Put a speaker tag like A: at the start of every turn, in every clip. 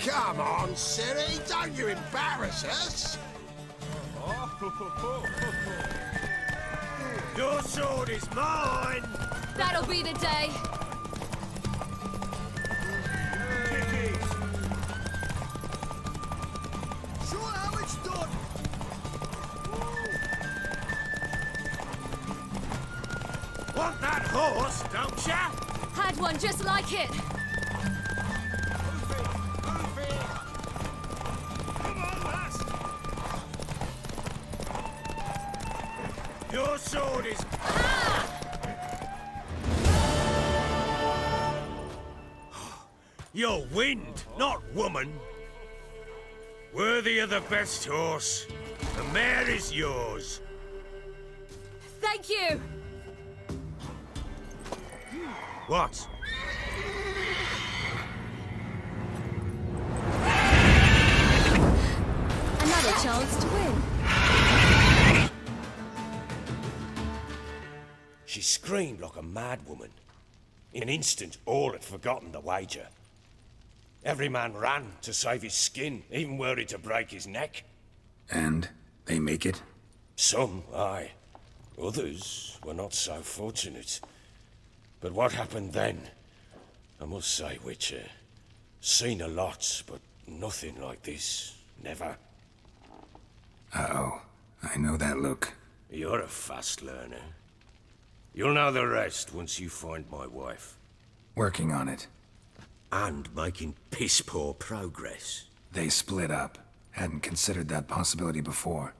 A: Come on, Siri, don't you embarrass us.
B: Your sword is mine!
C: That'll be the day.
A: Sure how it's done.
B: Want that horse, don't ya?
C: Had one just like it.
B: Move it! Come on, lass! Your sword is... You're wind, not woman. Worthy of the best horse. The mare is yours.
C: Thank you.
B: What?
C: Another chance to win.
B: She screamed like a mad woman. In an instant, all had forgotten the wager. Every man ran to save his skin, even were he to break his neck.
D: And they make it?
B: Some, aye. Others were not so fortunate. But what happened then? I must say, Witcher, seen a lot, but nothing like this. Never.
D: Uh-oh. I know that look.
B: You're a fast learner. You'll know the rest once you find my wife.
D: Working on it.
B: And making piss-poor progress.
D: They split up. Hadn't considered that possibility before.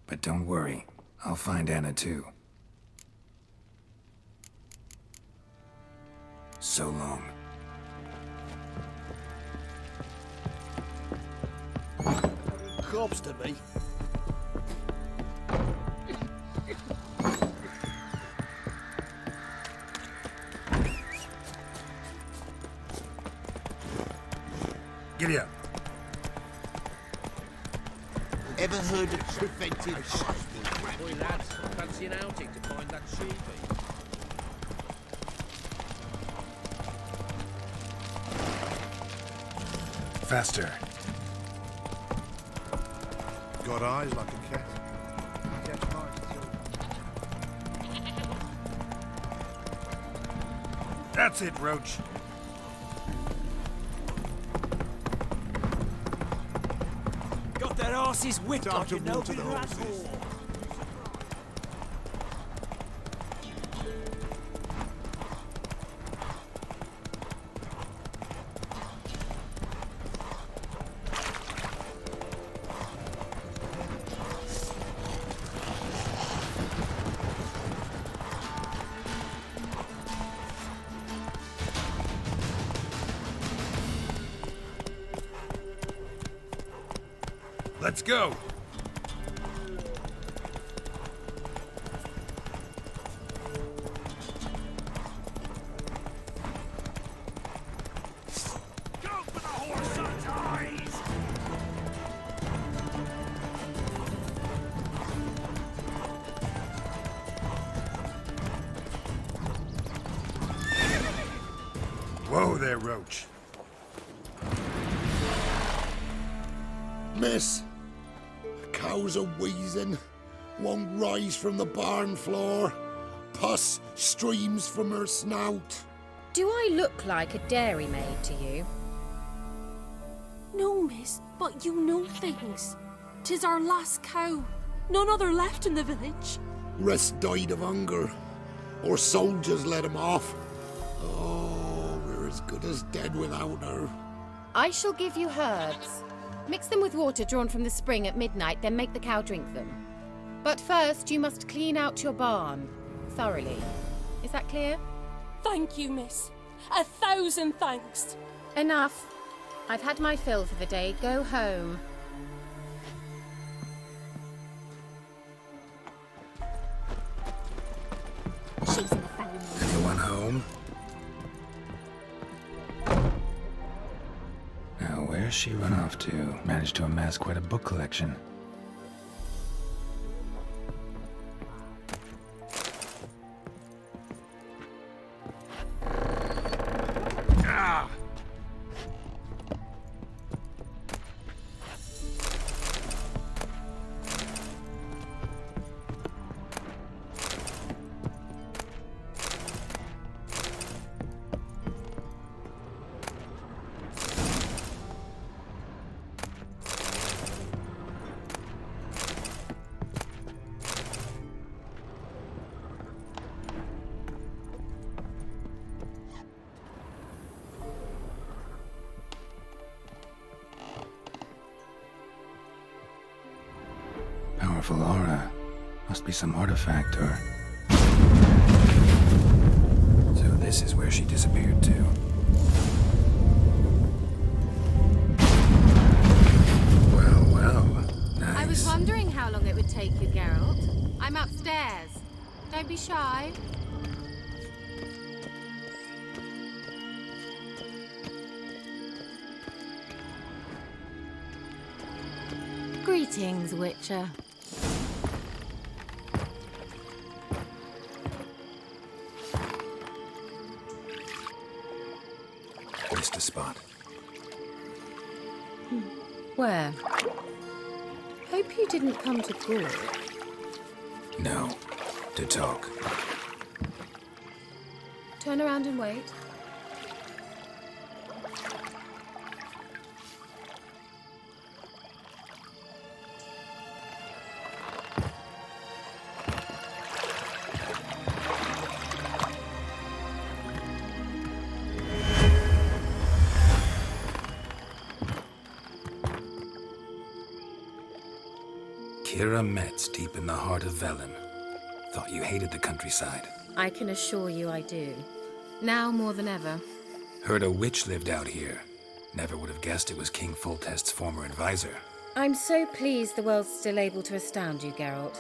D: But don't worry. I'll find Anna too. So long.
A: Corpse to me.
D: Giddy up.
A: Ever heard of preventive...
E: Boy, lads, fancy an outing to find that sheepy.
D: Faster.
A: Got eyes like a cat. Catch mice too.
D: That's it, Roach.
B: Got that arse's wit
A: Time
B: like
A: to
B: a
A: water
B: noble
A: the horses.
B: rascal.
D: Let's go.
B: Go for the horse's eyes!
D: Whoa there, Roach.
A: Miss, cows are wheezing, won't rise from the barn floor, pus streams from her snout.
F: Do I look like a dairymaid to you?
C: No, miss, but you know things. 'Tis our last cow. None other left in the village.
A: Rest died of hunger, or soldiers let him off. Oh, we're as good as dead without her.
F: I shall give you herbs. Mix them with water drawn from the spring at midnight, then make the cow drink them. But first, you must clean out your barn. Thoroughly. Is that clear?
C: Thank you, miss. 1,000 thanks.
F: Enough. I've had my fill for the day. Go home.
C: She's in the family.
D: Anyone home? Now, where's she run off to? Managed to amass quite a book collection. Powerful aura. Must be some artifact or... So this is where she disappeared to. Well, well. Nice.
F: I was wondering how long it would take you, Geralt. I'm upstairs. Don't be shy. Greetings, Witcher.
D: Missed a spot.
F: Where? Hope you didn't come to Gaul.
D: No. To talk.
F: Turn around and wait.
D: Kira Metz, deep in the heart of Velen. Thought you hated the countryside.
F: I can assure you I do. Now more than ever.
D: Heard a witch lived out here. Never would have guessed it was King Foltest's former advisor.
F: I'm so pleased the world's still able to astound you, Geralt.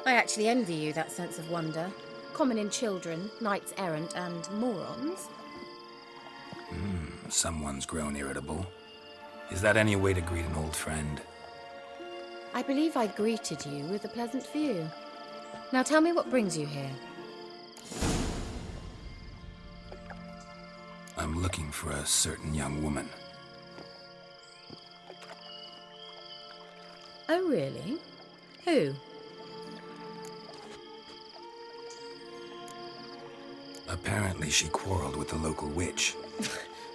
F: I actually envy you that sense of wonder. Common in children, knights errant, and morons.
D: Someone's grown irritable. Is that any way to greet an old friend?
F: I believe I greeted you with a pleasant view. Now tell me what brings you here.
D: I'm looking for a certain young woman.
F: Oh, really? Who?
D: Apparently she quarreled with the local witch.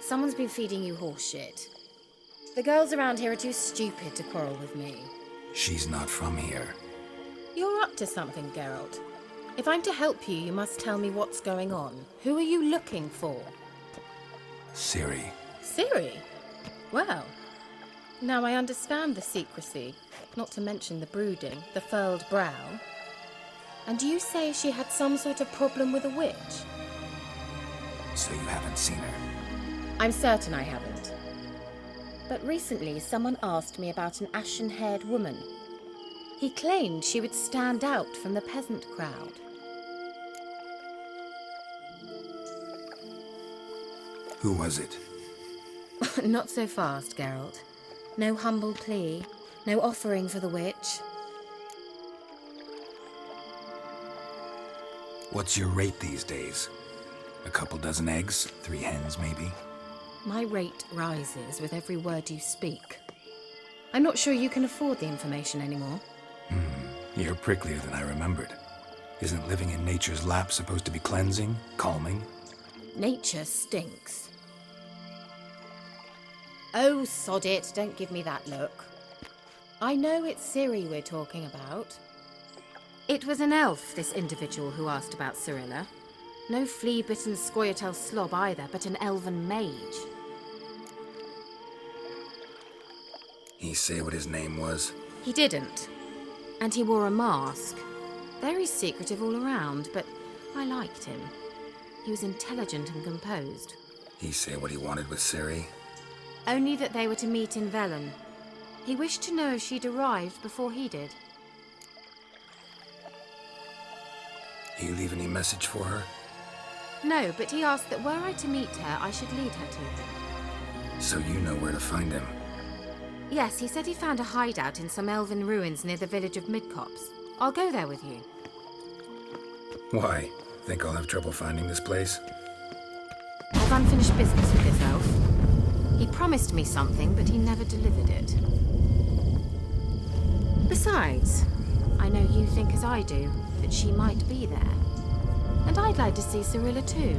F: Someone's been feeding you horse shit. The girls around here are too stupid to quarrel with me.
D: She's not from here.
F: You're up to something, Geralt. If I'm to help you, you must tell me what's going on. Who are you looking for?
D: Ciri.
F: Ciri? Well, now I understand the secrecy, not to mention the brooding, the furled brow. And you say she had some sort of problem with a witch?
D: So you haven't seen her?
F: I'm certain I haven't. But recently, someone asked me about an ashen-haired woman. He claimed she would stand out from the peasant crowd.
D: Who was it?
F: Not so fast, Geralt. No humble plea, no offering for the witch.
D: What's your rate these days? A couple dozen eggs? 3 hens, maybe?
F: My rate rises with every word you speak. I'm not sure you can afford the information anymore.
D: You're pricklier than I remembered. Isn't living in nature's lap supposed to be cleansing, calming?
F: Nature stinks. Oh, sod it, don't give me that look. I know it's Ciri we're talking about. It was an elf, this individual who asked about Cirilla. No flea-bitten Scoia'tael slob either, but an elven mage.
D: He say what his name was?
F: He didn't. And he wore a mask. Very secretive all around, but I liked him. He was intelligent and composed.
D: He say what he wanted with Ciri?
F: Only that they were to meet in Velen. He wished to know if she'd arrived before he did.
D: He leave any message for her?
F: No, but he asked that were I to meet her, I should lead her to him.
D: So you know where to find him?
F: Yes, he said he found a hideout in some elven ruins near the village of Midcopse. I'll go there with you.
D: Why? Think I'll have trouble finding this place?
F: I've unfinished business with this elf. He promised me something, but he never delivered it. Besides, I know you think as I do, that she might be there. And I'd like to see Cirilla too.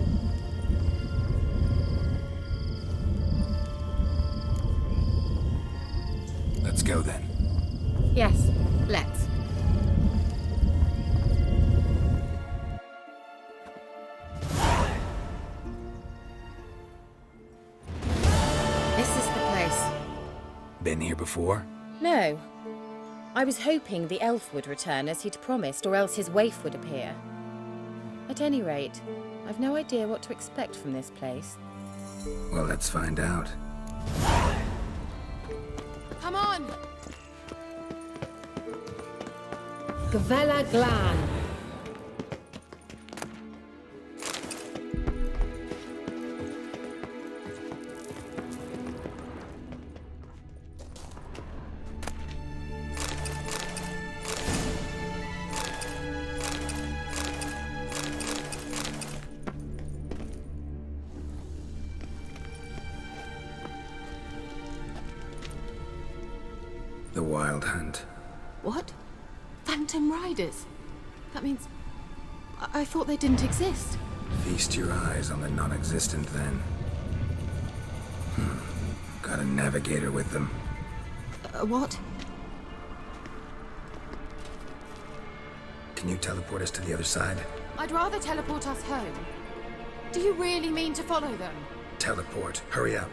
D: Let's go then.
F: Yes, let's. This is the place.
D: Been here before?
F: No. I was hoping the elf would return as he'd promised, or else his waif would appear. At any rate, I've no idea what to expect from this place.
D: Well, let's find out.
F: Come on!
G: Gavella Glan.
D: The Wild Hunt.
C: What? Phantom Riders? That means... I thought they didn't exist.
D: Feast your eyes on the non-existent then. Got a navigator with them.
C: What?
D: Can you teleport us to the other side?
F: I'd rather teleport us home. Do you really mean to follow them?
D: Teleport. Hurry up.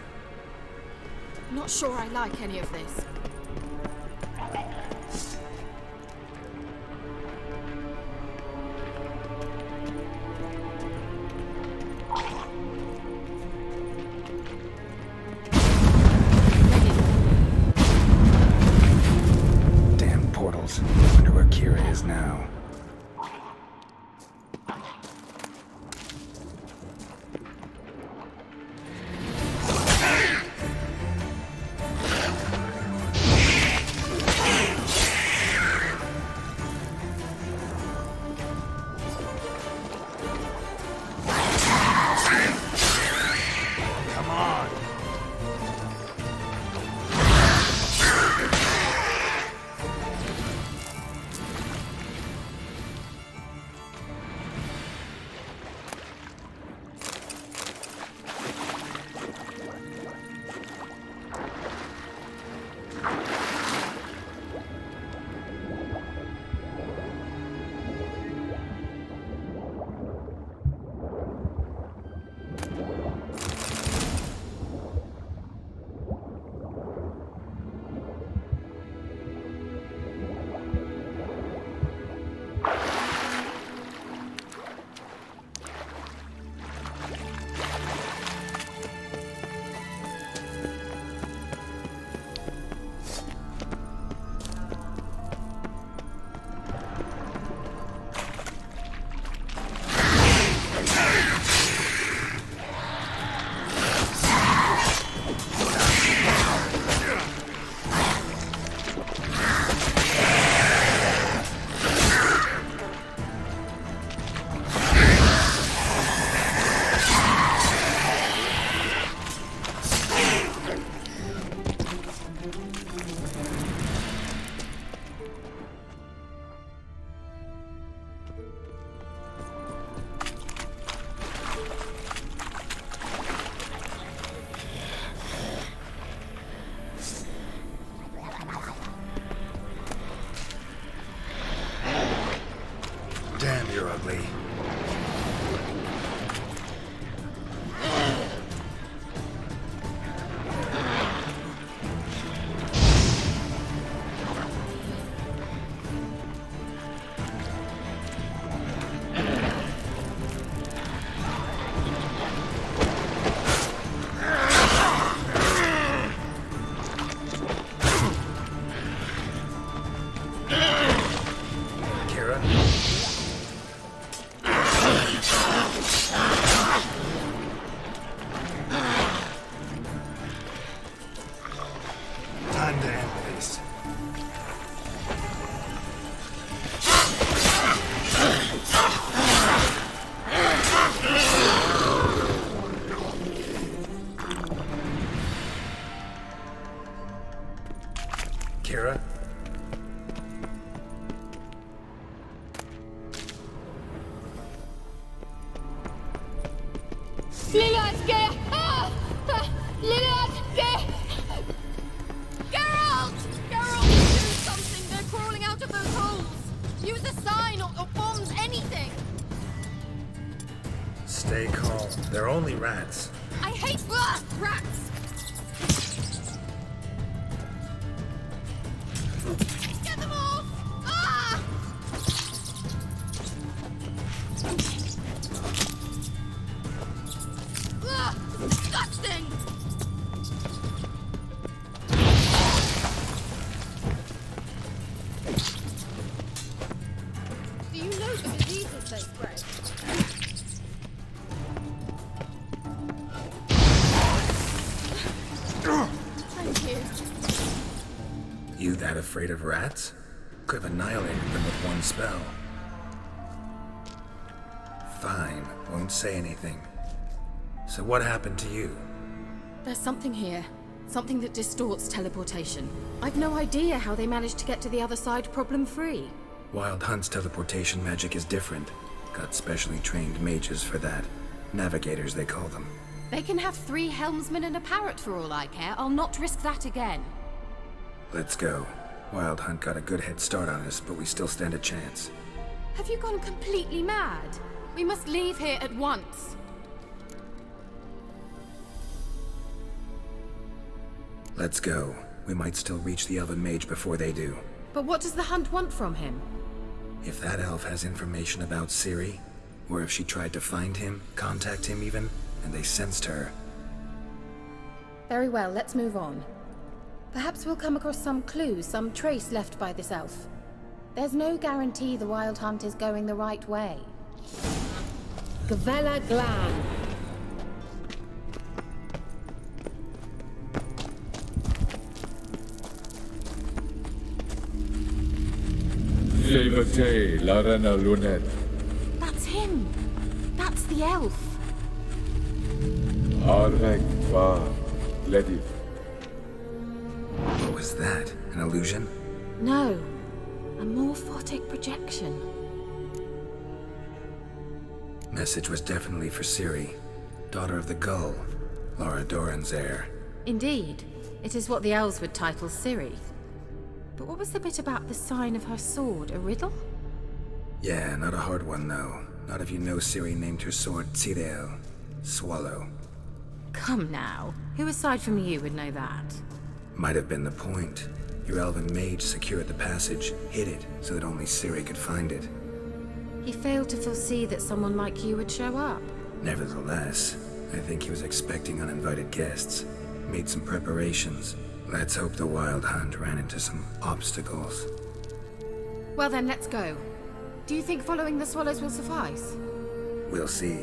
F: Not sure I like any of this.
D: Damn portals. Wonder where Kira is now. Damn, you're ugly. Kira? Time to end this. Kira?
F: Geralt! Geralt, do something! They're crawling out of those holes! Use a sign or bombs, anything!
D: Stay calm. They're only rats.
F: I hate rats! Get them
C: Thank you.
D: You that afraid of rats? Could have annihilated them with one spell. Fine, won't say anything. So what happened to you?
F: There's something here. Something that distorts teleportation. I've no idea how they managed to get to the other side problem-free.
D: Wild Hunt's teleportation magic is different. Got specially trained mages for that. Navigators, they call them.
F: They can have 3 helmsmen and a parrot for all I care. I'll not risk that again.
D: Let's go. Wild Hunt got a good head start on us, but we still stand a chance.
F: Have you gone completely mad? We must leave here at once.
D: Let's go. We might still reach the Elven Mage before they do.
F: But what does the Hunt want from him?
D: If that elf has information about Ciri, or if she tried to find him, contact him even, and they sensed her.
F: Very well, let's move on. Perhaps we'll come across some clue, some trace left by this elf. There's no guarantee the Wild Hunt is going the right way.
G: Gavella Glan.
H: SEAGATE, la reine lunette.
F: That's him! That's the elf!
H: Arrek va, lady.
D: What was that? An illusion?
F: No, a morphotic projection.
D: Message was definitely for Ciri, daughter of the Gull, Laura Doran's heir.
F: Indeed, it is what the elves would title Ciri. But what was the bit about the sign of her sword? A riddle?
D: Yeah, not a hard one though. Not if you know Ciri named her sword Tsirel, Swallow.
F: Come now, who aside from you would know that?
D: Might have been the point. Your elven mage secured the passage, hid it, so that only Ciri could find it.
F: He failed to foresee that someone like you would show up.
D: Nevertheless, I think he was expecting uninvited guests. Made some preparations. Let's hope the Wild Hunt ran into some obstacles.
F: Well then, let's go. Do you think following the swallows will suffice?
D: We'll see.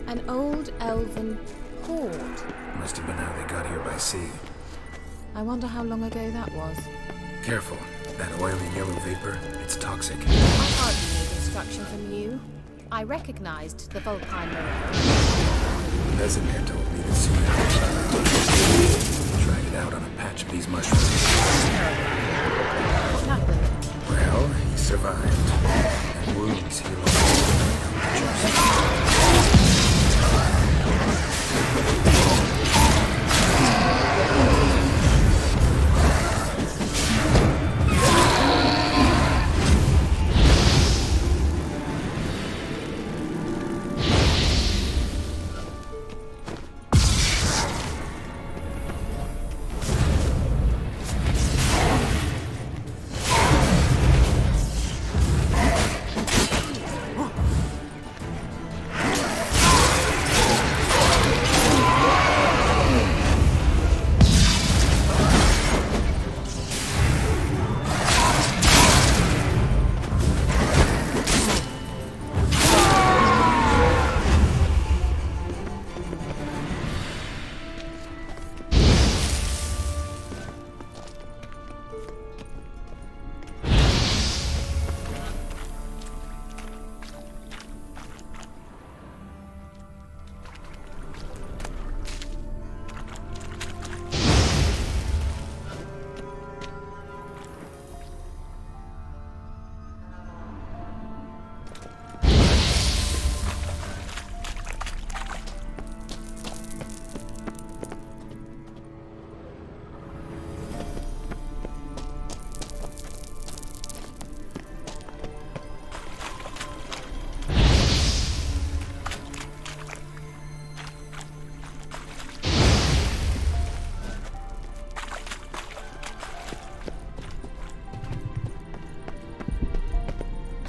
F: An old elven hoard.
D: Must have been how they got here by sea.
F: I wonder how long ago that was.
D: Careful. That oily yellow vapor, it's toxic.
F: I hardly need instruction from you. I recognized the Vulpine mirror.
D: Resident told me this soon after. Tried it out on a patch of these mushrooms.
F: What happened?
D: Well, he survived. And wounds healed.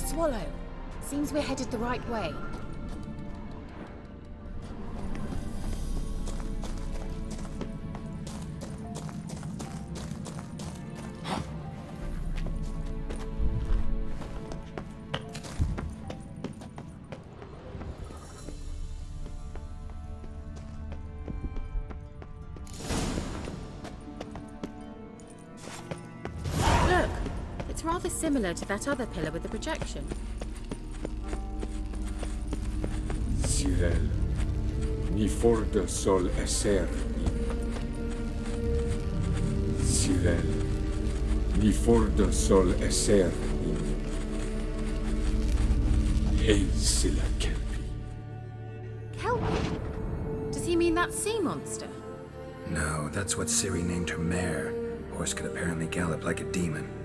F: Swallow. Seems we're headed the right way. rather similar to that other pillar with the projection.
H: Cyril, ni forda sol esser Cyril, ni forda sol esser Hey silla kelpi.
F: Kelpie? Does he mean that sea monster?
D: No, that's what Ciri named her mare. Horse could apparently gallop like a demon.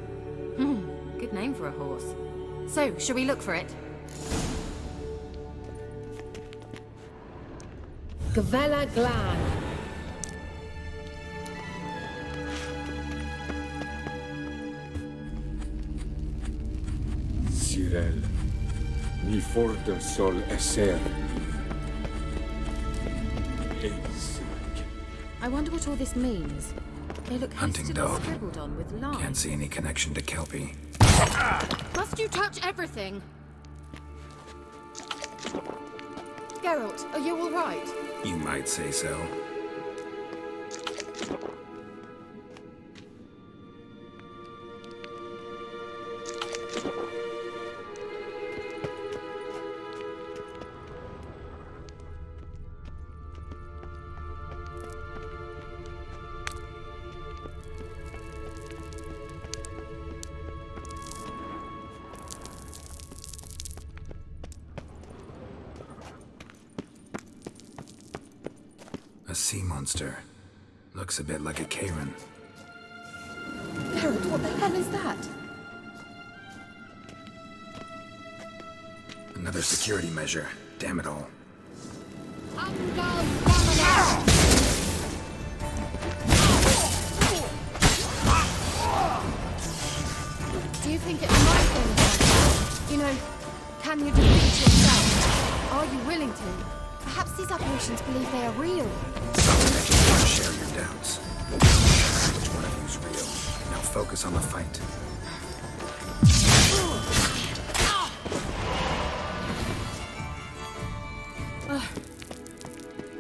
F: Good name for a horse. So, shall we look for it?
G: Gavella Glan.
H: Cyril, ni forda sol esser Hey silla kelpi.
F: I wonder what all this means. They look
D: Hunting
F: hastily
D: dog.
F: scribbled on with lines.
D: Can't see any connection to Kelpie.
F: Must you touch everything? Geralt, are you all right?
D: You might say so. A sea monster. Looks a bit like a Karen.
F: Geralt, what the hell is that?
D: Another security measure. Damn it all.
F: Do you think it might be? You know, can you defeat yourself? Are you willing to? Perhaps these apparitions believe they are real.
D: I just want to share your doubts. Which one of you's real? Now focus on the fight.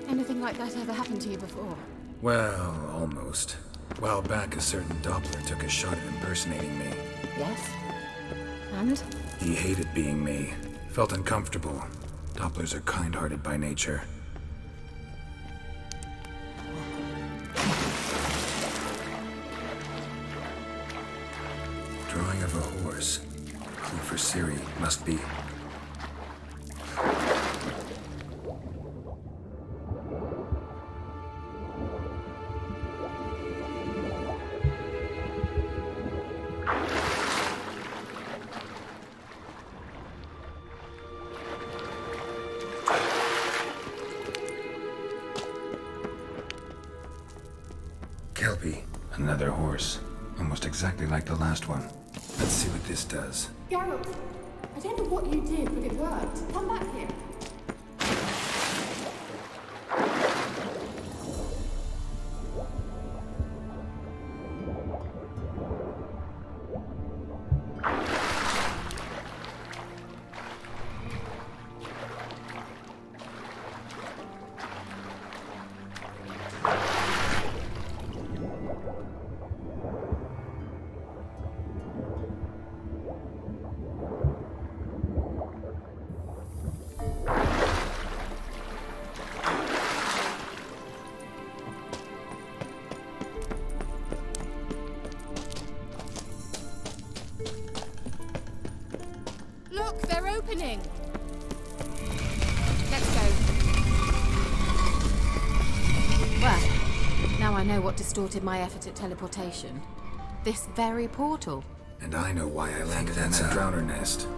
F: Anything like that ever happened to you before?
D: Well, almost. A while back, a certain Doppler took a shot at impersonating me.
F: Yes. And?
D: He hated being me. Felt uncomfortable. Dopplers are kind-hearted by nature. Drawing of a horse. Clue for Ciri. Must be. Kelpie. Another horse. Almost exactly like the last one. Let's see what this does.
C: Geralt, I don't know what you did, but it worked. Come back here.
F: Look, they're opening! Let's go. Well, now I know what distorted my effort at teleportation. This very portal.
D: And I know why I landed in that drowner nest.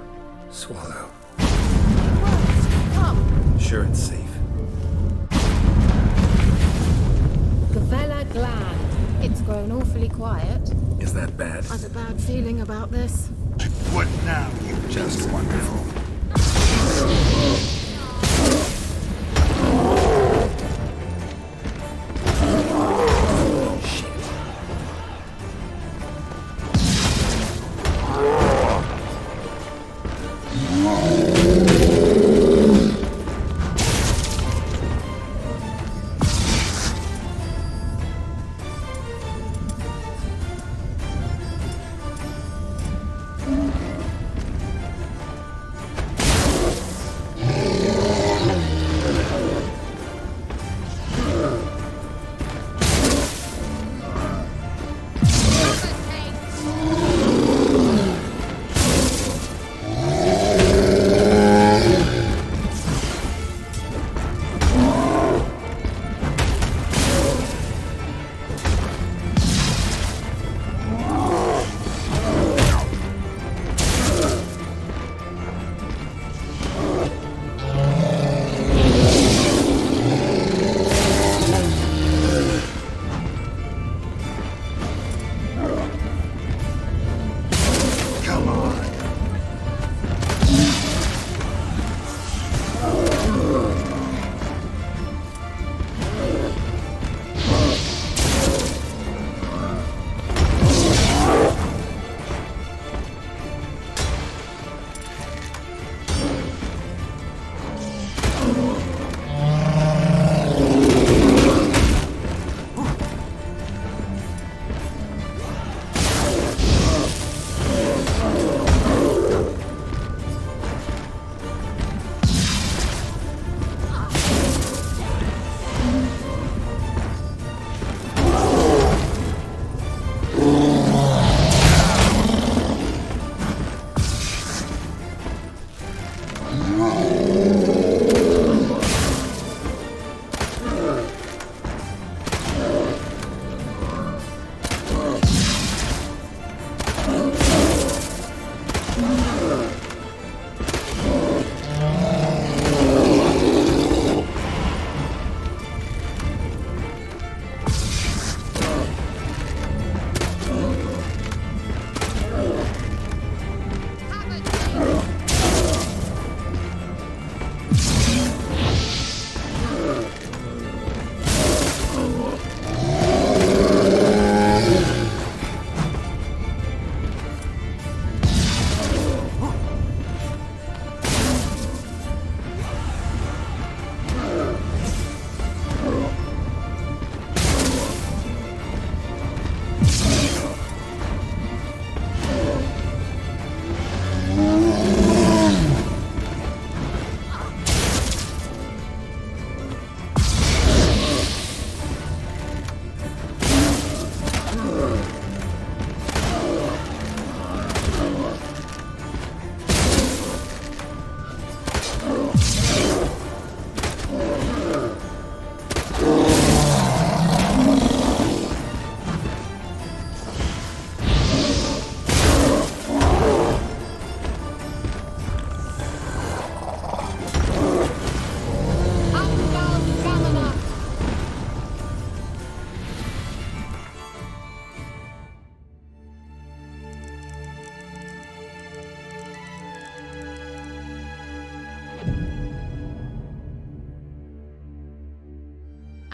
D: Swallow.
F: It worked! Come!
D: Sure it's safe.
G: Gavella Glan.
F: It's grown awfully quiet.
D: Is that bad?
F: I've a bad feeling about this.
A: What now, you
D: Just wonderful.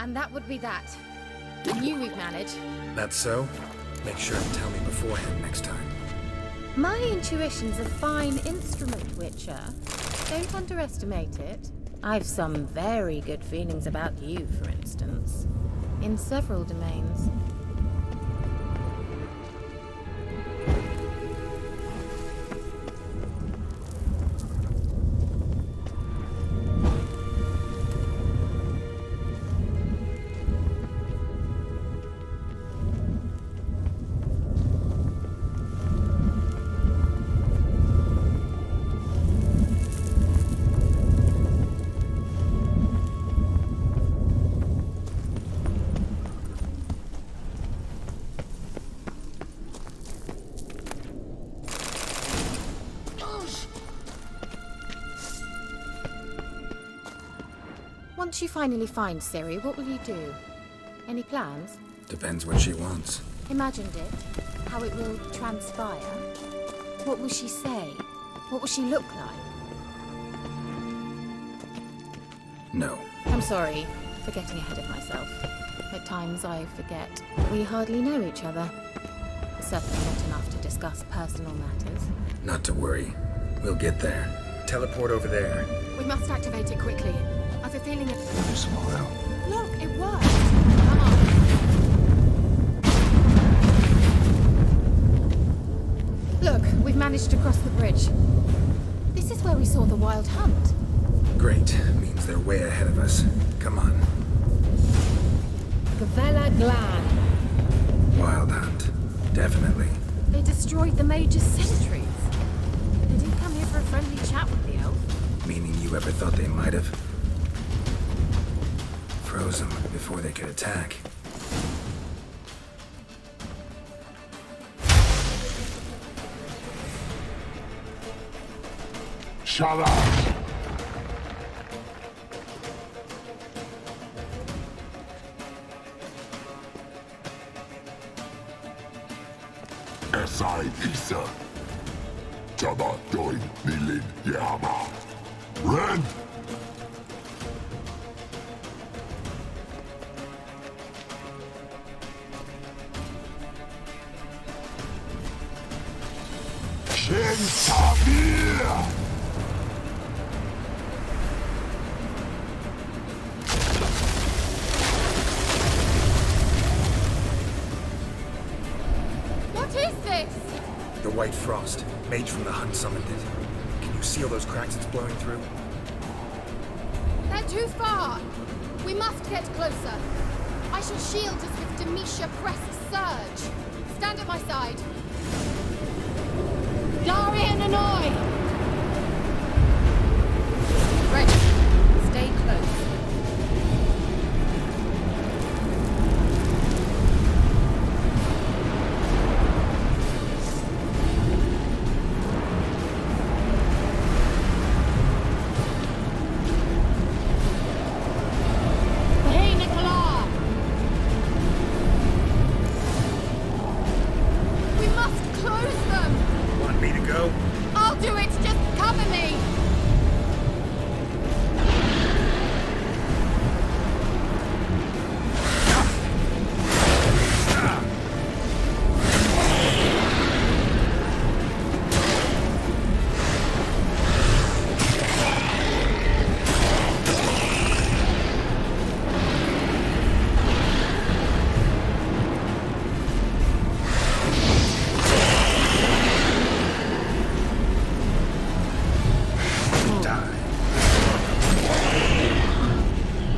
F: And that would be that. I knew we'd manage.
D: That's so? Make sure to tell me beforehand next time.
F: My intuition's a fine instrument, Witcher. Don't underestimate it. I've some very good feelings about you, for instance. In several domains. Once you finally find Ciri, what will you do? Any plans?
D: Depends what she wants.
F: Imagined it? How it will transpire? What will she say? What will she look like?
D: No.
F: I'm sorry for getting ahead of myself. At times I forget we hardly know each other. Certainly not enough to discuss personal matters.
D: Not to worry. We'll get there. Teleport over there.
C: We must activate it quickly. I've a feeling it.
D: Small out.
C: Look, it worked. Come on.
F: Look, we've managed to cross the bridge. This is where we saw the wild hunt.
D: Great. Means they're way ahead of us. Come on.
G: Gavella Glan.
D: Wild hunt. Definitely.
F: They destroyed the Mage's sentries. They didn't come here for a friendly chat with the elf.
D: Meaning you ever thought they might have? Froze them before they could attack.
A: Shut up!
I: Esai Isa. Jabba doin nilin yama. Ren! Shin Sabir!
F: What is this?
D: The White Frost. Mage from the hunt summoned it. Can you see all those cracks it's blowing through?
C: They're too far. We must get closer. I shall shield us with Demetia Press Surge. Stand at my side.
G: Darian Annoy.
F: Ready. Stay close.
G: Hey, Nicola.
C: We must close them.
D: Want me to go?
C: I'll do it. Just cover me.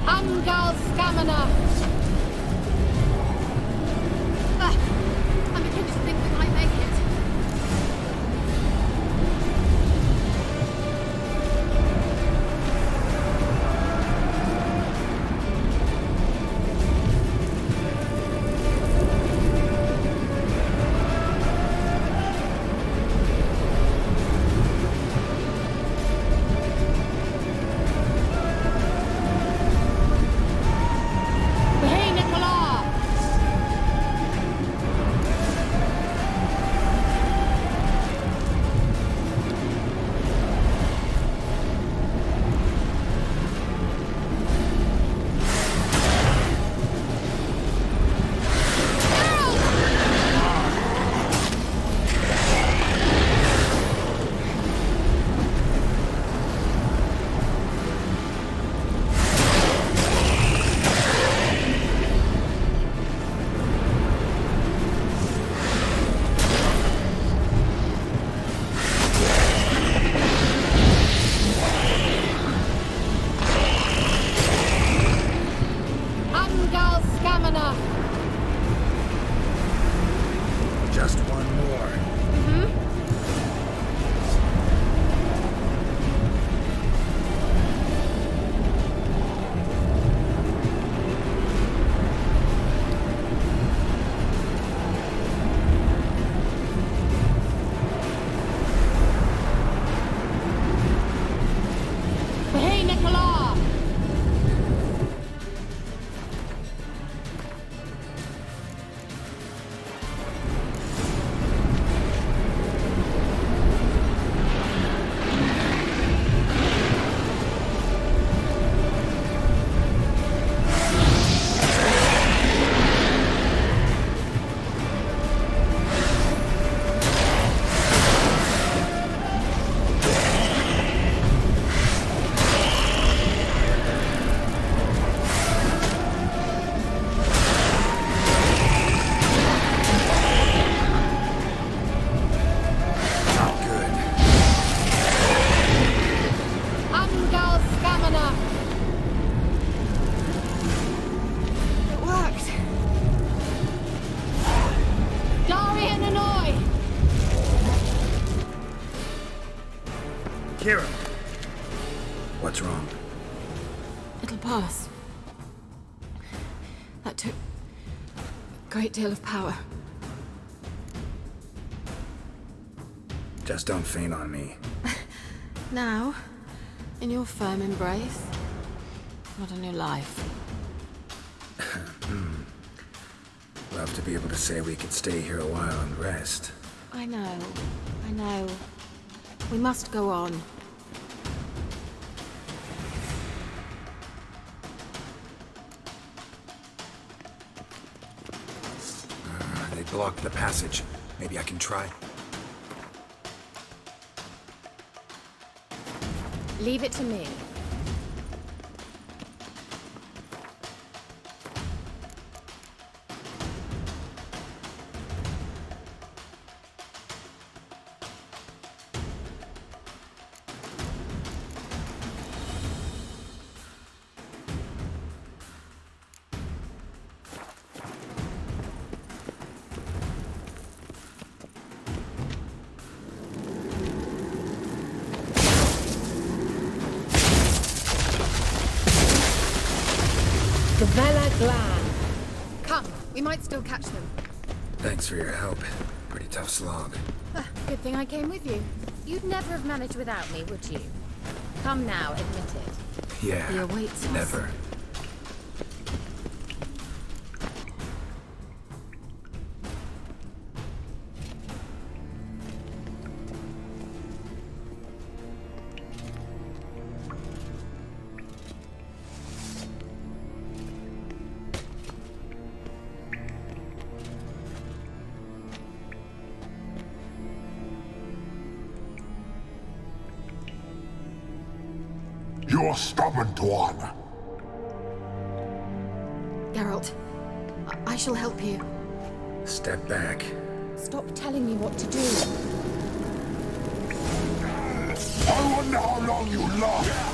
G: Angal Stamina.
C: I'm beginning to think we might make it.
G: Angal Scamina.
D: Just one more.
G: Hey, Nicola!
D: Not good.
G: Angal Scamina.
F: It worked.
G: Darian Hanoi.
D: Kira! What's wrong?
F: It'll pass. That took a great deal of power.
D: Just don't faint on me.
F: Now, in your firm embrace, what a new life.
D: Love to be able to say we could stay here a while and rest.
F: I know. We must go on.
D: They blocked the passage. Maybe I can try.
F: Leave it to me.
G: Gavella Glan.
C: Come, we might still catch them.
D: Thanks for your help. Pretty tough slog.
F: Good thing I came with you. You'd never have managed without me, would you? Come now, admit it.
D: Yeah,
F: He awaits us.
D: never.
I: You're stubborn, Tuan.
F: Geralt, I shall help you.
D: Step back.
F: Stop telling me what to do.
I: I wonder how long you last.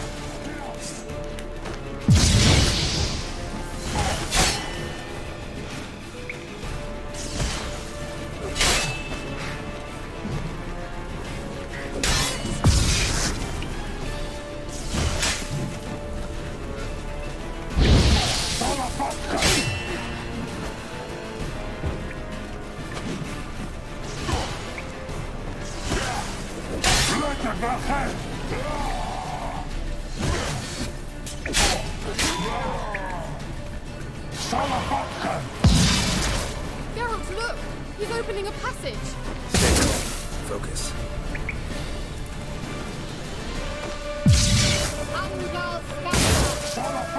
C: Geralt, look! He's opening a passage!
D: Focus.
G: Angal Scamina.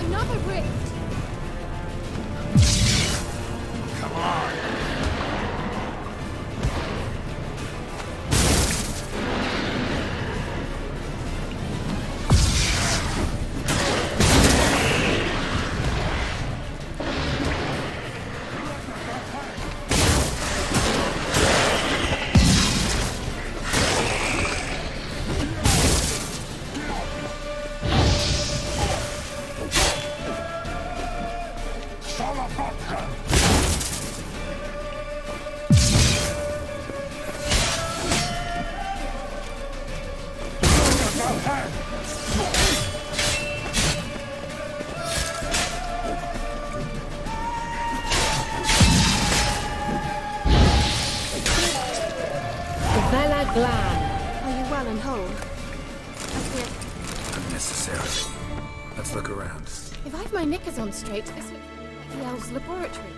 C: Another rift!
A: Come on!
G: Glan.
C: Are you well and whole?
D: Unnecessarily. Let's look around.
C: If I've my knickers on straight, this looks like the elves' laboratory.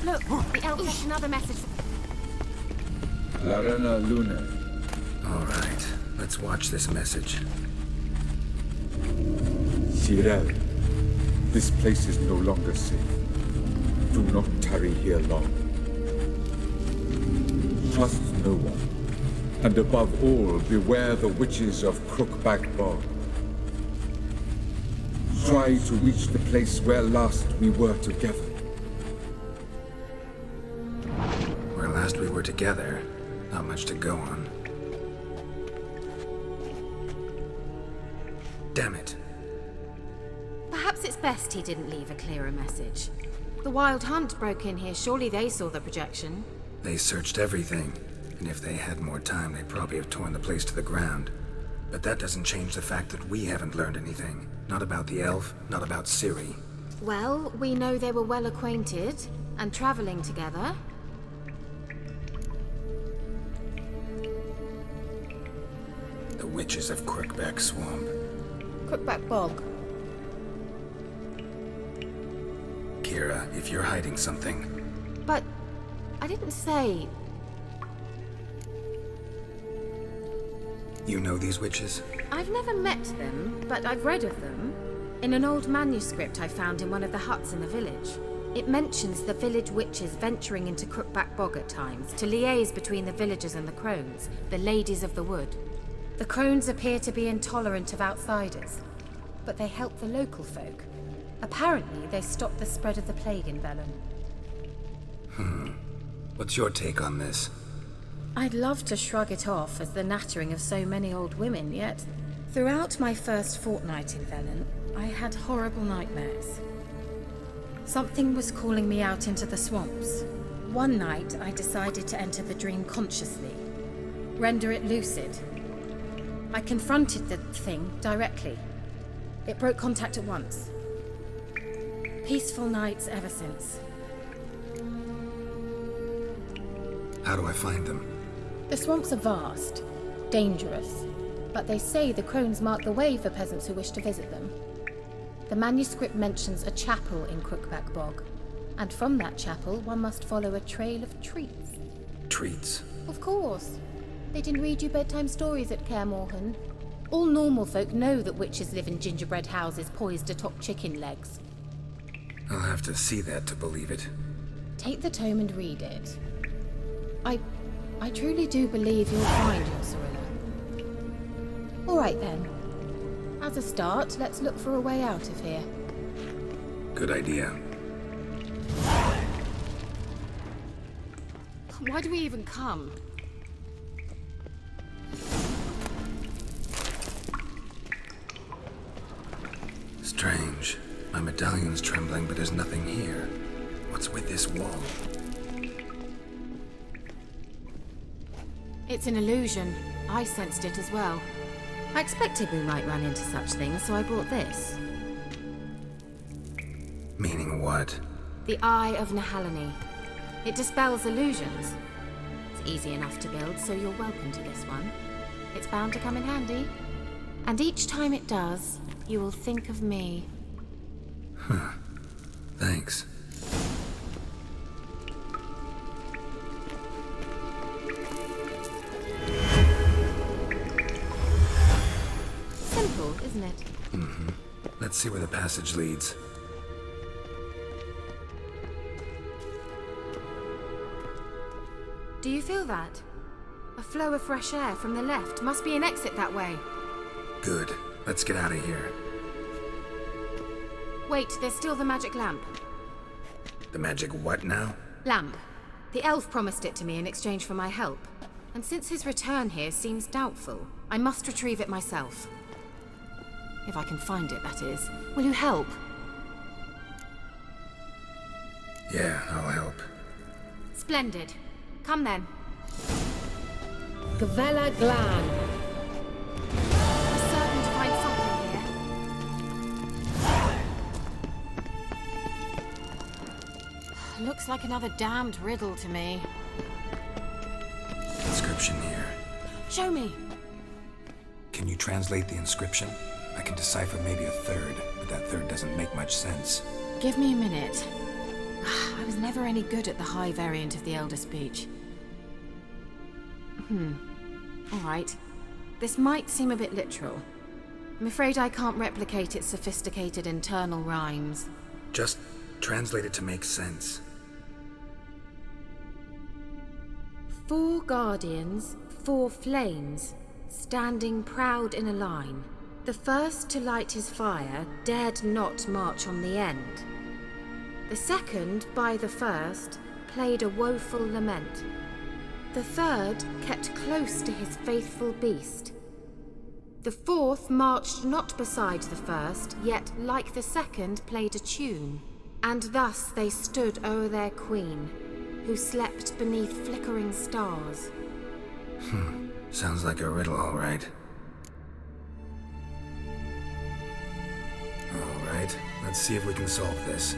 C: Look, the elf left another message.
H: Larena Luna.
D: All right, let's watch this message.
H: Cyril, this place is no longer safe. Do not tarry here long. Trust no one. And above all, beware the witches of Crookback Bog. Try to reach the place where last we were together.
D: Where last we were together, not much to go on. Damn it.
F: Perhaps it's best he didn't leave a clearer message. The Wild Hunt broke in here. Surely they saw the projection.
D: They searched everything, and if they had more time, they'd probably have torn the place to the ground. But that doesn't change the fact that we haven't learned anything. Not about the elf, not about Ciri.
F: Well, we know they were well acquainted and traveling together.
D: The witches of Crookback Swamp.
C: Crookback Bog.
D: Kira, if you're hiding something...
F: But I didn't say...
D: You know these witches?
F: I've never met them, but I've read of them. In an old manuscript I found in one of the huts in the village. It mentions the village witches venturing into Crookback Bog at times to liaise between the villagers and the crones, the ladies of the wood. The crones appear to be intolerant of outsiders, but they help the local folk. Apparently, they stopped the spread of the plague in Velen.
D: What's your take on this?
F: I'd love to shrug it off as the nattering of so many old women, yet throughout my first fortnight in Velen, I had horrible nightmares. Something was calling me out into the swamps. One night, I decided to enter the dream consciously, render it lucid. I confronted the thing directly. It broke contact at once. Peaceful nights ever since.
D: How do I find them?
C: The swamps are vast, dangerous, but they say the crones mark the way for peasants who wish to visit them.
F: The manuscript mentions a chapel in Crookback Bog, and from that chapel one must follow a trail of treats.
D: Treats?
F: Of course. They didn't read you bedtime stories at Kaer Morhen. All normal folk know that witches live in gingerbread houses poised atop chicken legs.
D: I'll have to see that to believe it.
F: Take the tome and read it. I truly do believe you'll find your Cyrilla. All right then. As a start, let's look for a way out of here.
D: Good idea.
F: Why do we even come?
D: Strange. My medallion's trembling, but there's nothing here. What's with this wall?
F: It's an illusion. I sensed it as well. I expected we might run into such things, so I brought this.
D: Meaning what?
F: The Eye of Nehaleni. It dispels illusions. It's easy enough to build, so you're welcome to this one. It's bound to come in handy. And each time it does, you will think of me.
D: Huh. Thanks.
F: Simple, isn't it?
D: Mm-hmm. Let's see where the passage leads.
F: Do you feel that? A flow of fresh air from the left. Must be an exit that way.
D: Good. Let's get out of here.
F: Wait, there's still the magic lamp.
D: The magic what now?
F: Lamp. The elf promised it to me in exchange for my help. And since his return here seems doubtful, I must retrieve it myself. If I can find it, that is. Will you help?
D: Yeah, I'll help.
F: Splendid. Come then.
G: Gavella Glan.
F: I'm certain to find something here. Looks like another damned riddle to me.
D: Inscription here.
F: Show me.
D: Can you translate the inscription? I can decipher maybe a third, but that third doesn't make much sense.
F: Give me a minute. I was never any good at the high variant of the Elder Speech. All right. This might seem a bit literal. I'm afraid I can't replicate its sophisticated internal rhymes.
D: Just translate it to make sense.
F: 4 guardians, 4 flames, standing proud in a line. The first to light his fire dared not march on the end. The second, by the first, played a woeful lament. The third kept close to his faithful beast. The fourth marched not beside the first, yet like the second played a tune. And thus they stood o'er their queen, who slept beneath flickering stars.
D: Sounds like a riddle, all right. All right, let's see if we can solve this.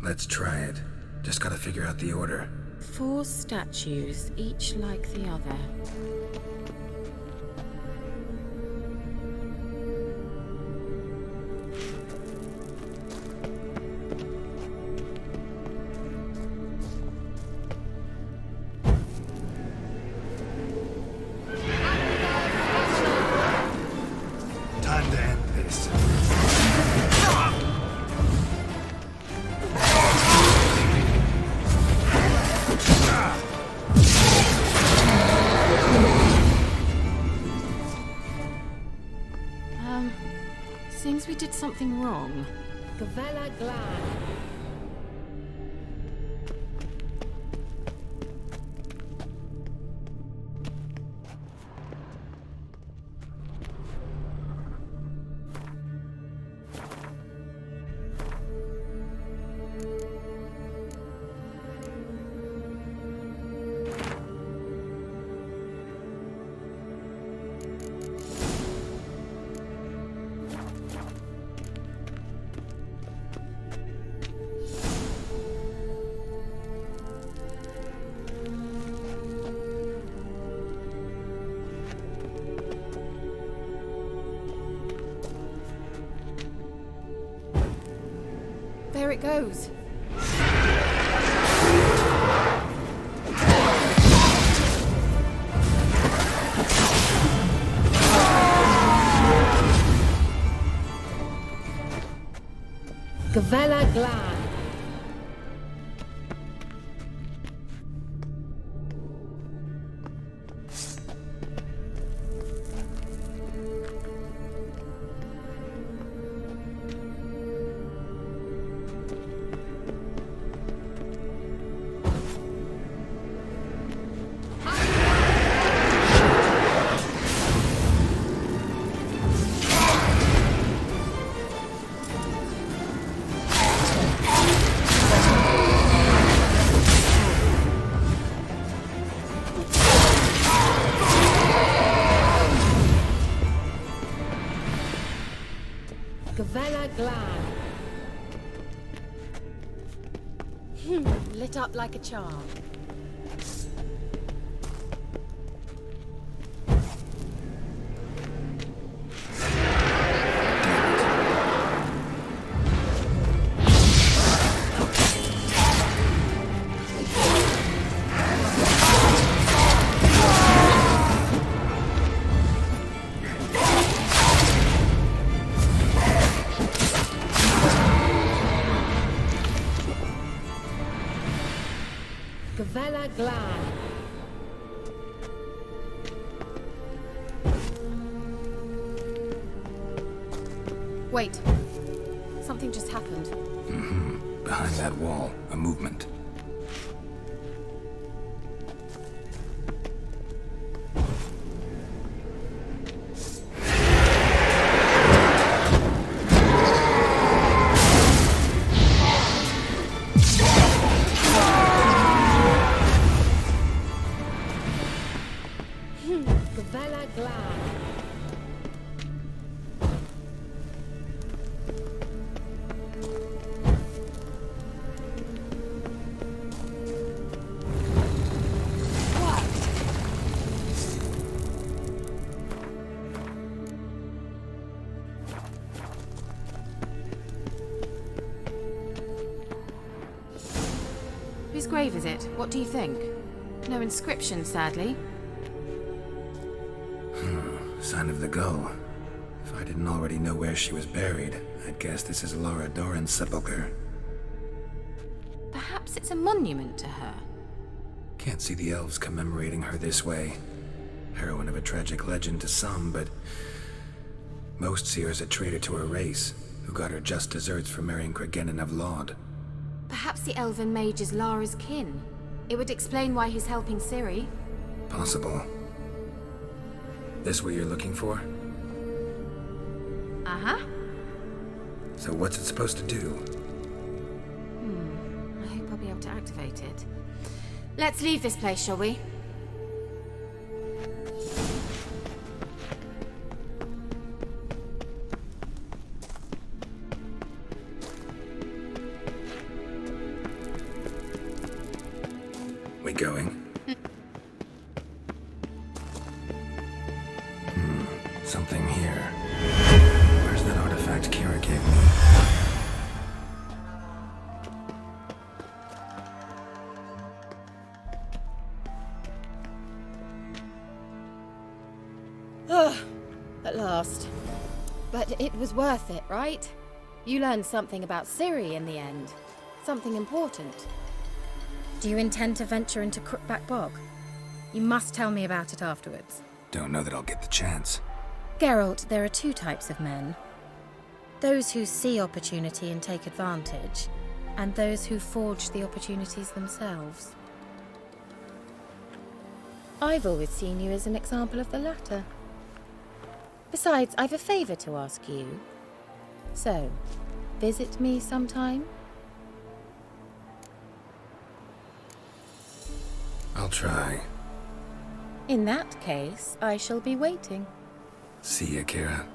D: Let's try it. Just gotta figure out the order.
F: 4 statues, each like the other.
D: Time to end this.
F: Seems we did something wrong.
G: Gavella Glan.
C: it goes.
G: Gavella Glan. Gavella Glan.
C: Lit up like a charm.
G: Gavella Glan.
C: Wait. Something just happened.
D: Behind that wall, a movement.
G: Gavella Glan.
F: Whose grave is it? What do you think? No inscription, sadly.
D: Sign of the gull. If I didn't already know where she was buried, I'd guess this is Laura Doran's sepulcher.
F: Perhaps it's a monument to her.
D: Can't see the elves commemorating her this way. Heroine of a tragic legend to some, but most see her as a traitor to her race, who got her just desserts for marrying Cregennan of Laud.
F: Perhaps the elven mage is Lara's kin. It would explain why he's helping Ciri.
D: Possible. This what you're looking for?
F: Uh-huh.
D: So what's it supposed to do?
F: I hope I'll be able to activate it. Let's leave this place, shall we?
D: We going? Something here. Where's that artifact Kira gave me?
C: At last. But it was worth it, right? You learned something about Ciri in the end. Something important.
F: Do you intend to venture into Crookback Bog? You must tell me about it afterwards.
D: Don't know that I'll get the chance.
F: Geralt, there are two types of men. Those who see opportunity and take advantage, and those who forge the opportunities themselves. I've always seen you as an example of the latter. Besides, I've a favor to ask you. So, visit me sometime?
D: I'll try.
F: In that case, I shall be waiting.
D: See ya, Kira.